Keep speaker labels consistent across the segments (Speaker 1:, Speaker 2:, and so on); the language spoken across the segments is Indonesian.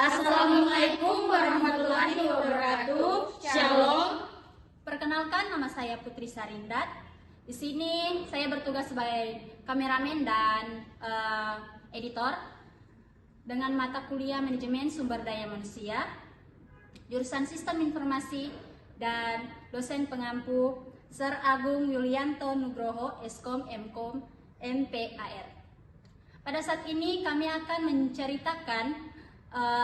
Speaker 1: Assalamualaikum warahmatullahi wabarakatuh. Shalom.
Speaker 2: Perkenalkan, nama saya Putri Sarindat. Di sini saya bertugas sebagai kameramen dan editor dengan mata kuliah Manajemen Sumber Daya Manusia, jurusan Sistem Informasi, dan dosen pengampu Sir Agung Yulianto Nugroho, Eskom, Mkom, MPAR. Pada saat ini kami akan menceritakan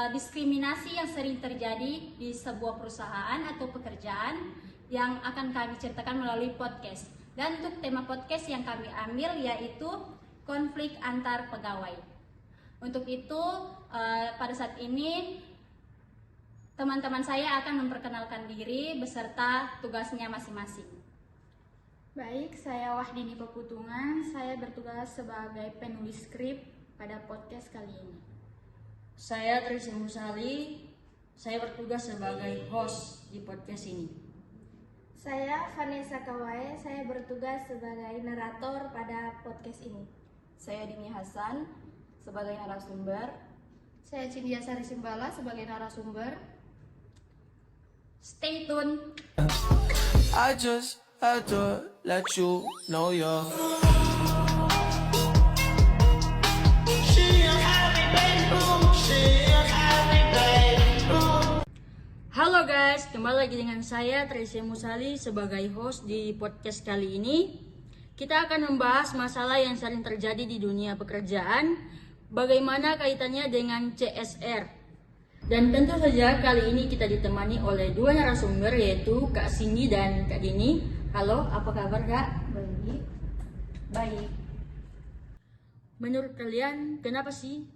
Speaker 2: diskriminasi yang sering terjadi di sebuah perusahaan atau pekerjaan yang akan kami ceritakan melalui podcast. Dan untuk tema podcast yang kami ambil yaitu konflik antar pegawai. Untuk itu pada saat ini teman-teman saya akan memperkenalkan diri beserta tugasnya masing-masing.
Speaker 3: Baik, saya Wahdini Peputungan. Saya bertugas sebagai penulis skrip pada podcast kali ini.
Speaker 1: Saya Trisy Musali. Saya bertugas sebagai host di podcast ini.
Speaker 4: Saya Vanessa Kawai. Saya bertugas sebagai narator pada podcast ini.
Speaker 5: Saya Dini Hasan sebagai narasumber.
Speaker 4: Saya Cindia Sari Simbala sebagai narasumber.
Speaker 2: Stay tune.
Speaker 6: I just had to let you know you're
Speaker 1: Halo guys, kembali lagi dengan saya Trisy Musali sebagai host di podcast kali ini. Kita akan membahas masalah yang sering terjadi di dunia pekerjaan, bagaimana kaitannya dengan CSR. Dan tentu saja kali ini kita ditemani oleh dua narasumber, yaitu Kak Cindy dan Kak Dini. Halo, apa kabar Kak?
Speaker 5: Baik.
Speaker 1: Menurut kalian, kenapa sih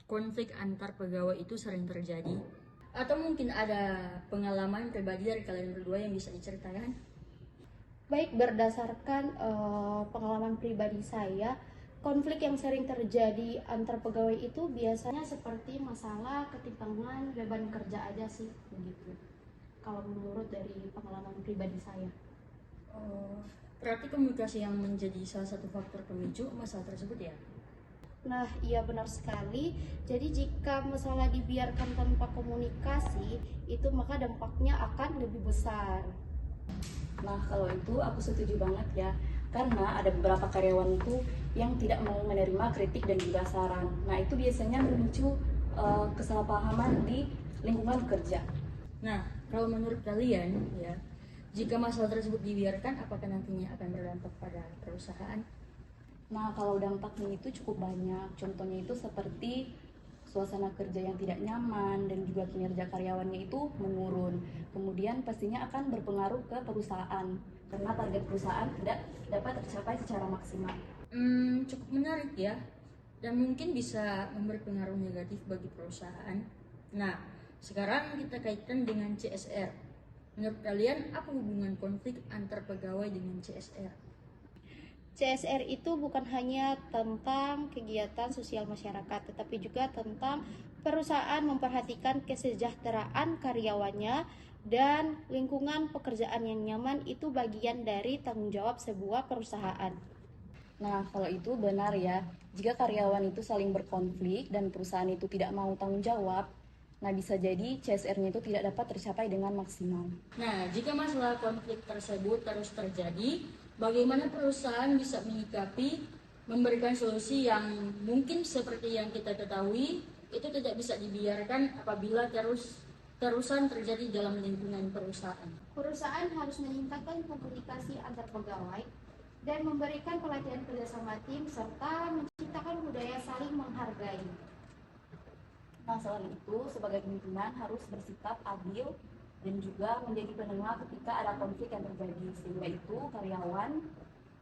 Speaker 1: konflik antar pegawai itu sering terjadi? Atau mungkin ada pengalaman pribadi dari kalian berdua yang bisa diceritakan?
Speaker 4: Baik, berdasarkan pengalaman pribadi saya, konflik yang sering terjadi antar pegawai itu biasanya seperti masalah ketimpangan beban kerja aja sih, begitu. Kalau menurut dari pengalaman pribadi saya.
Speaker 1: Berarti komunikasi yang menjadi salah satu faktor pemicu masalah tersebut ya?
Speaker 4: Nah, iya benar sekali. Jadi jika masalah dibiarkan tanpa komunikasi, itu maka dampaknya akan lebih besar.
Speaker 5: Nah, kalau itu aku setuju banget ya. Karena ada beberapa karyawanku yang tidak mau menerima kritik dan juga saran. Nah, itu biasanya memicu kesalahpahaman di lingkungan kerja.
Speaker 1: Nah, kalau menurut kalian ya, jika masalah tersebut dibiarkan, apakah nantinya akan berdampak pada perusahaan?
Speaker 5: Nah, kalau dampaknya itu cukup banyak. Contohnya itu seperti suasana kerja yang tidak nyaman dan juga kinerja karyawannya itu menurun. Kemudian pastinya akan berpengaruh ke perusahaan karena target perusahaan tidak dapat tercapai secara maksimal.
Speaker 1: Cukup menarik ya, dan mungkin bisa memberi pengaruh negatif bagi perusahaan. Nah, sekarang kita kaitkan dengan CSR. Menurut kalian, apa hubungan konflik antar pegawai dengan CSR?
Speaker 4: CSR itu bukan hanya tentang kegiatan sosial masyarakat, tetapi juga tentang perusahaan memperhatikan kesejahteraan karyawannya dan lingkungan pekerjaan yang nyaman. Itu bagian dari tanggung jawab sebuah perusahaan.
Speaker 5: Nah, kalau itu benar ya, jika karyawan itu saling berkonflik dan perusahaan itu tidak mau tanggung jawab, nah bisa jadi CSR-nya itu tidak dapat tercapai dengan maksimal.
Speaker 1: Nah, jika masalah konflik tersebut terus terjadi, bagaimana perusahaan bisa menyikapi, memberikan solusi yang mungkin seperti yang kita ketahui, itu tidak bisa dibiarkan apabila terusan terjadi dalam lingkungan perusahaan.
Speaker 4: Perusahaan harus meningkatkan komunikasi antar pegawai dan memberikan pelatihan kerjasama tim serta menciptakan budaya saling menghargai.
Speaker 5: Nah, selain itu, sebagai pimpinan harus bersikap adil dan juga menjadi penengah ketika ada konflik yang terjadi, sehingga itu karyawan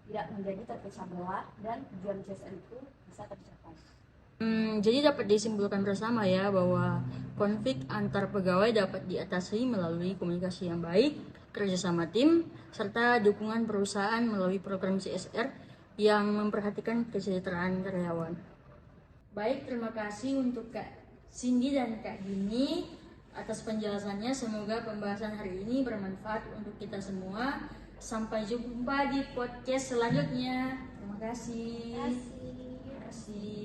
Speaker 5: tidak menjadi terpecah belah dan tujuan CSR itu bisa tercapai.
Speaker 1: Jadi dapat disimpulkan bersama ya bahwa konflik antar pegawai dapat diatasi melalui komunikasi yang baik, kerjasama tim, serta dukungan perusahaan melalui program CSR yang memperhatikan kesejahteraan karyawan. Baik, terima kasih untuk Kak Cindy dan Kak Dini atas penjelasannya. Semoga pembahasan hari ini bermanfaat untuk kita semua. Sampai jumpa di podcast selanjutnya. Terima kasih.
Speaker 4: Terima kasih.
Speaker 1: Terima kasih.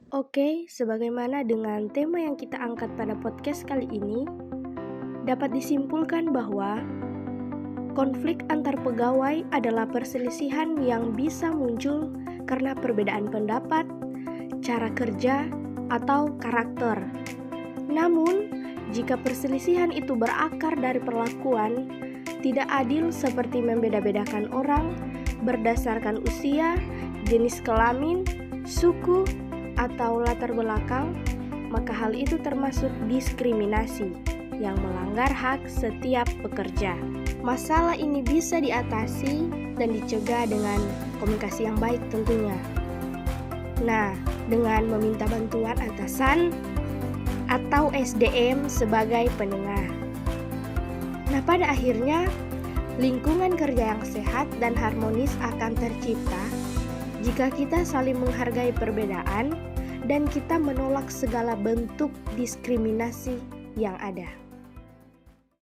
Speaker 7: Oke, sebagaimana dengan tema yang kita angkat pada podcast kali ini, dapat disimpulkan bahwa konflik antar pegawai adalah perselisihan yang bisa muncul karena perbedaan pendapat, cara kerja, atau karakter. Namun, jika perselisihan itu berakar dari perlakuan tidak adil seperti membeda-bedakan orang berdasarkan usia, jenis kelamin, suku, atau latar belakang, maka hal itu termasuk diskriminasi yang melanggar hak setiap pekerja. Masalah ini bisa diatasi dan dicegah dengan komunikasi yang baik tentunya. Nah, dengan meminta bantuan atasan atau SDM sebagai penengah. Nah, pada akhirnya lingkungan kerja yang sehat dan harmonis akan tercipta jika kita saling menghargai perbedaan dan kita menolak segala bentuk diskriminasi yang ada.